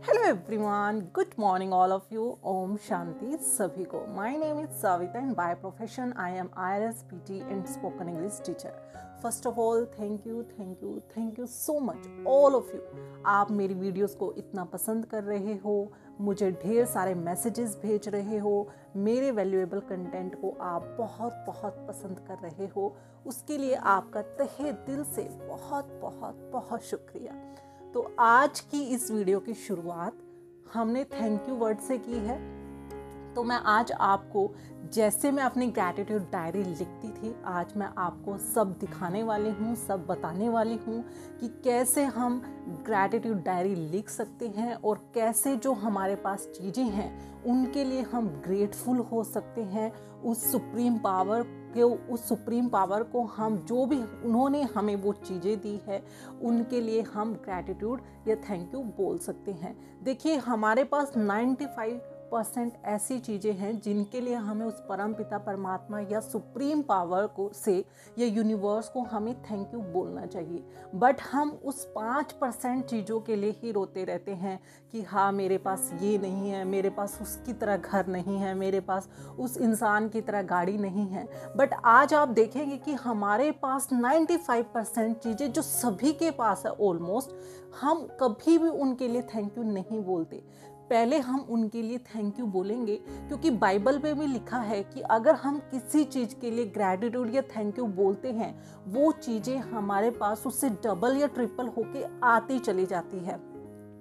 Hello everyone, good morning all of you. ओम शांति सभी को। My name is Savita and by profession I am IELTS PT and spoken English teacher. First of all thank you so much all of you. आप मेरी videos को इतना पसंद कर रहे हो, मुझे ढेर सारे मैसेजेस भेज रहे हो, मेरे वैल्यूएबल कंटेंट को आप बहुत बहुत पसंद कर रहे हो, उसके लिए आपका तहे दिल से बहुत बहुत बहुत शुक्रिया। तो आज की इस वीडियो की शुरुआत हमने थैंक यू वर्ड से की है। तो मैं आज आपको, जैसे मैं अपनी ग्रैटिट्यूड डायरी लिखती थी, आज मैं आपको सब दिखाने वाली हूँ, सब बताने वाली हूँ कि कैसे हम ग्रैटिट्यूड डायरी लिख सकते हैं और कैसे जो हमारे पास चीज़ें हैं उनके लिए हम ग्रेटफुल हो सकते हैं। उस सुप्रीम पावर को हम जो भी उन्होंने हमें वो चीज़ें दी है उनके लिए हम ग्रैटिट्यूड या थैंक यू बोल सकते हैं। देखिए, हमारे पास 95% ऐसी चीज़ें हैं जिनके लिए हमें उस परम पिता परमात्मा या सुप्रीम पावर को से या यूनिवर्स को हमें थैंक यू बोलना चाहिए। बट हम उस 5% चीज़ों के लिए ही रोते रहते हैं कि हाँ, मेरे पास ये नहीं है, मेरे पास उसकी तरह घर नहीं है, मेरे पास उस इंसान की तरह गाड़ी नहीं है। बट आज आप देखेंगे कि हमारे पास 95% चीज़ें जो सभी के पास है ऑलमोस्ट, हम कभी भी उनके लिए थैंक यू नहीं बोलते। पहले हम उनके लिए थैंक यू बोलेंगे, क्योंकि बाइबल में भी लिखा है कि अगर हम किसी चीज़ के लिए ग्रैटिट्यूड या थैंक यू बोलते हैं, वो चीज़ें हमारे पास उससे डबल या ट्रिपल होके आती चली जाती है।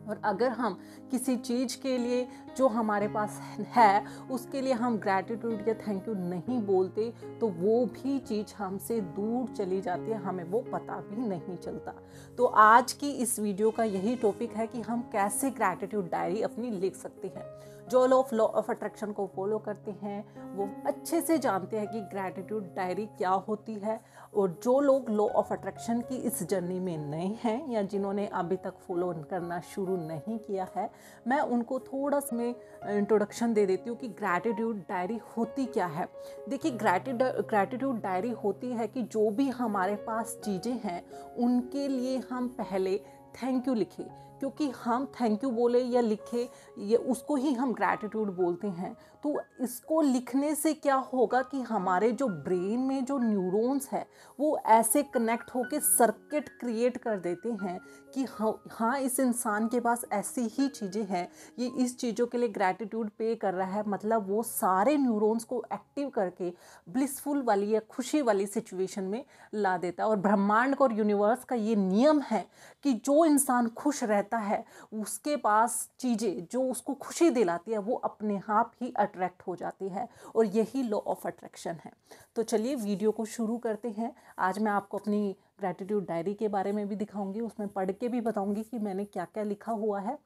और अगर हम किसी चीज़ के लिए जो हमारे पास है उसके लिए हम ग्रैटिट्यूड या थैंक यू नहीं बोलते, तो वो भी चीज़ हमसे दूर चली जाती है, हमें वो पता भी नहीं चलता। तो आज की इस वीडियो का यही टॉपिक है कि हम कैसे ग्रैटिट्यूड डायरी अपनी लिख सकते हैं। जो लोग लॉ ऑफ अट्रैक्शन को फॉलो करते हैं वो अच्छे से जानते हैं कि ग्रैटिट्यूड डायरी क्या होती है, और जो लोग लॉ ऑफ अट्रैक्शन की इस जर्नी में नए हैं या जिन्होंने अभी तक फॉलो करना शुरू नहीं किया है, मैं उनको थोड़ा सा इंट्रोडक्शन दे देती हूँ कि ग्रैटिट्यूड डायरी होती क्या है। देखिए, ग्रैटिट्यूड डायरी होती है कि जो भी हमारे पास चीज़ें हैं उनके लिए हम पहले थैंक यू लिखें, क्योंकि हम थैंक यू बोले या लिखे ये उसको ही हम ग्रैटिट्यूड बोलते हैं। तो इसको लिखने से क्या होगा कि हमारे जो ब्रेन में जो न्यूरॉन्स है वो ऐसे कनेक्ट होके सर्किट क्रिएट कर देते हैं कि हाँ, इस इंसान के पास ऐसी ही चीज़ें हैं, ये इस चीज़ों के लिए ग्रैटिट्यूड पे कर रहा है। मतलब वो सारे न्यूरॉन्स को एक्टिव करके ब्लिसफुल वाली या खुशी वाली सिचुएशन में ला देता है। और ब्रह्मांड और यूनिवर्स का ये नियम है कि जो इंसान खुश रहता है उसके पास चीज़ें जो उसको खुशी दिलाती है वो अपने आप ही अट्रैक्ट हो जाती है, और यही लॉ ऑफ अट्रैक्शन है। तो चलिए वीडियो को शुरू करते हैं। आज मैं आपको अपनी ग्रैटिट्यूड डायरी के बारे में भी दिखाऊंगी, उसमें पढ़ के भी बताऊंगी कि मैंने क्या क्या लिखा हुआ है।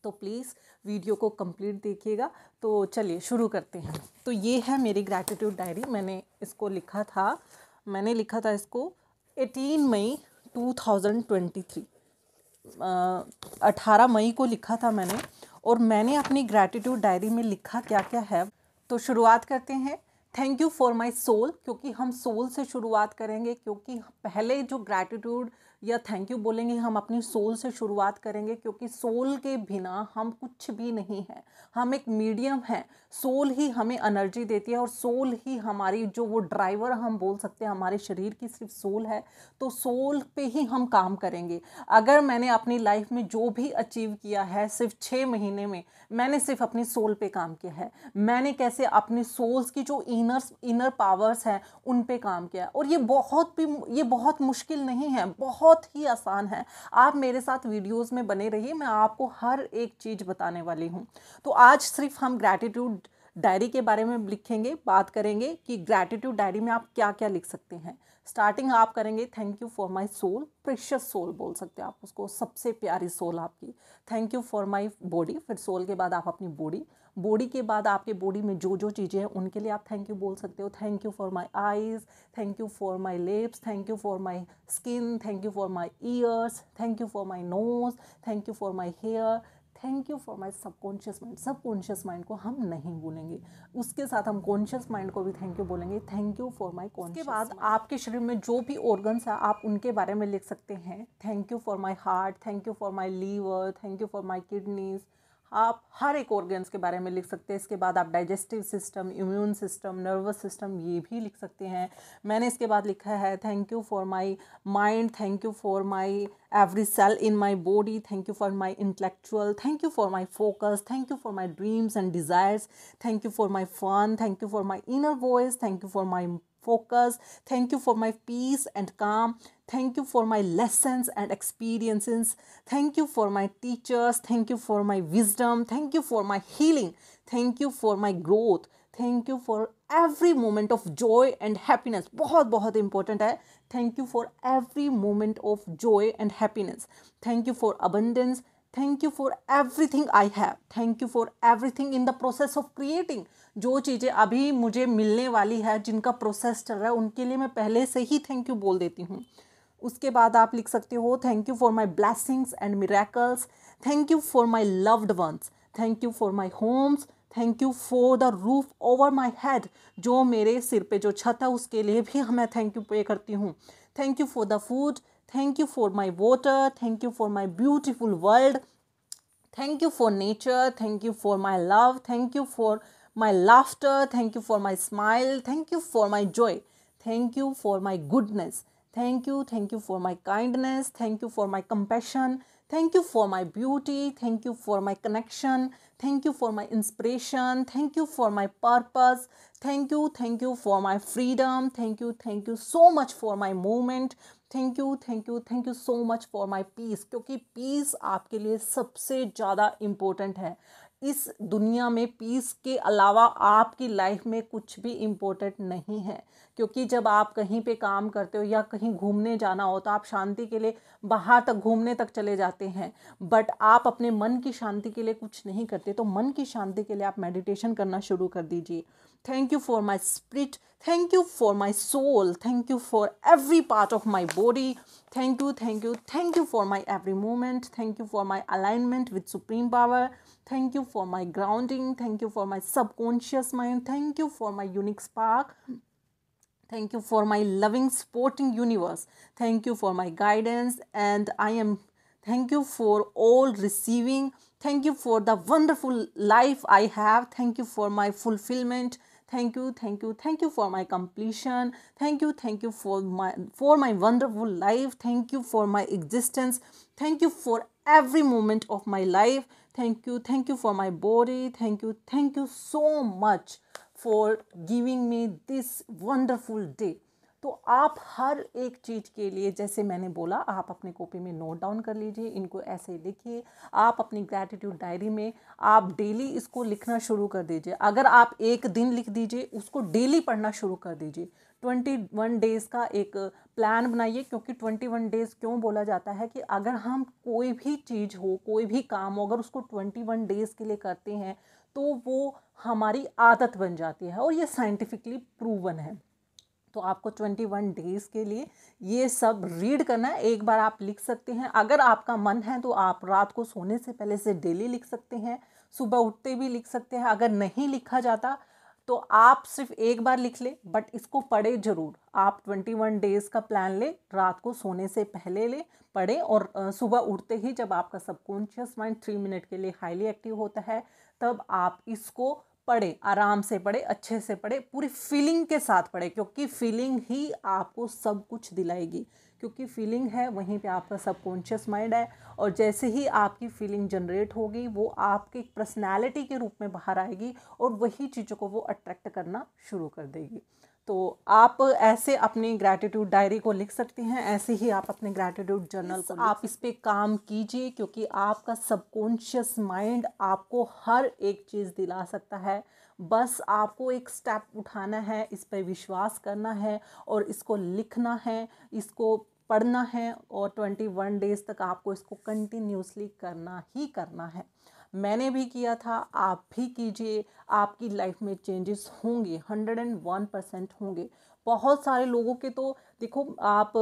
तो प्लीज़ वीडियो को कंप्लीट देखिएगा। तो चलिए शुरू करते हैं। तो ये है मेरी ग्रैटिट्यूड डायरी। मैंने इसको लिखा था इसको 18 मई 2023, 18 मई को लिखा था मैंने। और मैंने अपनी ग्रैटिट्यूड डायरी में लिखा क्या क्या है, तो शुरुआत करते हैं। Thank you for my soul, क्योंकि हम सोल से शुरुआत करेंगे, क्योंकि पहले जो ग्रैटिट्यूड या थैंक यू बोलेंगे हम अपनी सोल से शुरुआत करेंगे, क्योंकि सोल के बिना हम कुछ भी नहीं है। हम एक मीडियम है, सोल ही हमें एनर्जी देती है, और सोल ही हमारी जो वो ड्राइवर हम बोल सकते हैं, हमारे शरीर की सिर्फ सोल है। तो सोल पे ही हम काम करेंगे। अगर मैंने अपनी लाइफ में जो भी अचीव किया है सिर्फ 6 महीने में, मैंने सिर्फ अपनी सोल पे काम किया है। मैंने कैसे अपनी सोल्स की जो इनर पावर्स हैं उन पे काम किया, और ये बहुत मुश्किल नहीं है, बहुत ही आसान है। आप मेरे साथ वीडियोस में बने रहिए, मैं आपको हर एक चीज़ बताने वाली हूँ। तो आज सिर्फ हम ग्रैटिट्यूड डायरी के बारे में लिखेंगे, बात करेंगे कि ग्रैटिट्यूड डायरी में आप क्या क्या लिख सकते हैं। स्टार्टिंग आप करेंगे thank you for my soul, precious soul बोल सकते हैं आप उसको, सबसे प्यारी सोल आपकी। Thank you for my body, फिर सोल के बाद आप अपनी बॉडी के बाद आपके बॉडी में जो जो चीज़ें हैं उनके लिए आप थैंक यू बोल सकते हो। Thank you for my eyes, thank you for my lips, thank you for my skin, thank you for my ears, thank you for my nose, thank you for my hair, thank you for my subconscious mind. Subconscious mind को हम नहीं भूलेंगे, उसके साथ हम conscious mind को भी thank you बोलेंगे, thank you for my conscious. उसके बाद आपके शरीर में जो भी ऑर्गन्स है आप उनके बारे में लिख सकते हैं, thank you for my heart, thank you for my liver, thank you for my kidneys. आप हर एक ऑर्गन्स के बारे में लिख सकते हैं। इसके बाद आप digestive system, immune system, nervous system ये भी लिख सकते हैं। मैंने इसके बाद लिखा है thank you for my mind, thank you for my every cell in my body, thank you for my intellectual, thank you for my focus, thank you for my dreams and desires, thank you for my fun, thank you for my inner voice, thank you for my focus, thank you for my peace and calm, thank you for my lessons and experiences, thank you for my teachers, thank you for my wisdom, thank you for my healing, thank you for my growth, thank you for every moment of Joy and happiness. बहुत बहुत important है, thank you for every moment of Joy and happiness, thank you for abundance, thank you for everything I have, thank you for everything in the process of creating. जो चीज़ें अभी मुझे मिलने वाली है, जिनका प्रोसेस चल रहा है, उनके लिए मैं पहले से ही थैंक यू बोल देती हूँ। उसके बाद आप लिख सकते हो thank you for my blessings and miracles, thank you for my loved ones, thank you for my homes, thank you for the roof over my head. जो मेरे सिर पे जो छत है उसके लिए भी मैं थैंक यू पे करती हूँ। Thank you for the food, thank you for my water, thank you for my beautiful world, thank you for nature, thank you for my love, thank you for my laughter, thank you for my smile, thank you for my Joy, thank you for my goodness, thank you for my kindness, thank you for my compassion, thank you for my beauty, thank you for my connection, thank you for my inspiration, thank you for my purpose, thank you for my freedom, thank you so much for my movement, thank you so much for my peace। क्योंकि piece आपके लिए सबसे ज़्यादा important है। इस दुनिया में piece के अलावा आपकी लाइफ में कुछ भी इम्पोर्टेंट नहीं है। क्योंकि जब आप कहीं पे काम करते हो या कहीं घूमने जाना हो तो आप शांति के लिए बाहर तक घूमने तक चले जाते हैं, बट आप अपने मन की शांति के लिए कुछ नहीं करते। तो मन की शांति के लिए आप मेडिटेशन करना शुरू कर दीजिए। Thank you for my spirit, thank you for my soul, thank you for every part of my body, thank you for my every moment, thank you for my alignment with supreme power, thank you for my grounding, thank you for my subconscious mind, thank you for my unique spark, thank you for my loving supporting universe, thank you for my guidance, and thank you for all receiving, thank you for the wonderful life I have, thank you for my fulfillment, thank you for my completion, thank you for my wonderful life, thank you for my existence, thank you for every moment of my life, thank you for my body, thank you so much for giving me this wonderful day। तो आप हर एक चीज़ के लिए, जैसे मैंने बोला, आप अपने कॉपी में नोट डाउन कर लीजिए, इनको ऐसे लिखिए। आप अपनी ग्रैटिट्यूड डायरी में आप डेली इसको लिखना शुरू कर दीजिए। अगर आप एक दिन लिख दीजिए, उसको डेली पढ़ना शुरू कर दीजिए। 21 डेज़ का एक प्लान बनाइए। क्योंकि 21 डेज़ क्यों बोला जाता है कि अगर हम कोई भी चीज़ हो, कोई भी काम हो, अगर उसको 21 डेज़ के लिए करते हैं तो वो हमारी आदत बन जाती है, और ये साइंटिफिकली प्रूवन है। तो आपको 21 डेज़ के लिए ये सब रीड करना है। एक बार आप लिख सकते हैं। अगर आपका मन है तो आप रात को सोने से पहले से डेली लिख सकते हैं, सुबह उठते भी लिख सकते हैं। अगर नहीं लिखा जाता तो आप सिर्फ एक बार लिख ले, बट इसको पढ़े ज़रूर। आप 21 डेज़ का प्लान ले, रात को सोने से पहले ले, पढ़े, और सुबह उठते ही जब आपका सबकॉन्शियस माइंड 3 मिनट के लिए हाईली एक्टिव होता है, तब आप इसको पढ़े, आराम से पढ़े, अच्छे से पढ़े, पूरी फीलिंग के साथ पढ़े। क्योंकि फीलिंग ही आपको सब कुछ दिलाएगी। क्योंकि फीलिंग है, वहीं पे आपका सबकॉन्शियस माइंड है, और जैसे ही आपकी फीलिंग जनरेट होगी वो आपकी पर्सनैलिटी के रूप में बाहर आएगी, और वही चीज़ों को वो अट्रैक्ट करना शुरू कर देगी। तो आप ऐसे अपनी ग्रैटिट्यूड डायरी को लिख सकते हैं, ऐसे ही आप अपने ग्रैटिट्यूड जर्नल को आप इस पे काम कीजिए। क्योंकि आपका सबकॉन्शियस माइंड आपको हर एक चीज़ दिला सकता है। बस आपको एक स्टेप उठाना है, इस पर विश्वास करना है, और इसको लिखना है, इसको पढ़ना है, और 21 डेज़ तक आपको इसको कंटिन्यूसली करना ही करना है। मैंने भी किया था, आप भी कीजिए। आपकी लाइफ में चेंजेस होंगे, 101% होंगे। बहुत सारे लोगों के तो देखो, आप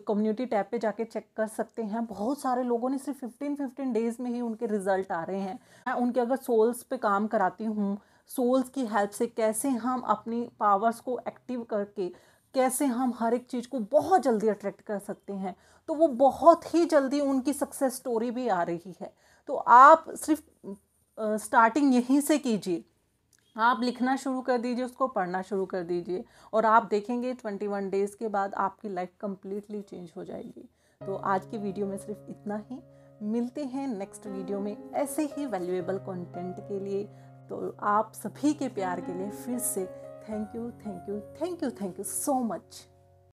कम्युनिटी टैब पे जाके चेक कर सकते हैं, बहुत सारे लोगों ने सिर्फ 15 डेज़ में ही उनके रिजल्ट आ रहे हैं। मैं उनके अगर सोल्स पे काम कराती हूँ, सोल्स की हेल्प से कैसे हम अपनी पावर्स को एक्टिव करके कैसे हम हर एक चीज़ को बहुत जल्दी अट्रैक्ट कर सकते हैं, तो वो बहुत ही जल्दी उनकी सक्सेस स्टोरी भी आ रही है। तो आप सिर्फ स्टार्टिंग यहीं से कीजिए, आप लिखना शुरू कर दीजिए, उसको पढ़ना शुरू कर दीजिए, और आप देखेंगे 21 डेज़ के बाद आपकी लाइफ कम्प्लीटली चेंज हो जाएगी। तो आज की वीडियो में सिर्फ इतना ही। मिलते हैं नेक्स्ट वीडियो में ऐसे ही वैल्यूएबल कंटेंट के लिए। तो आप सभी के प्यार के लिए फिर से thank you, thank you, thank you, thank you so much.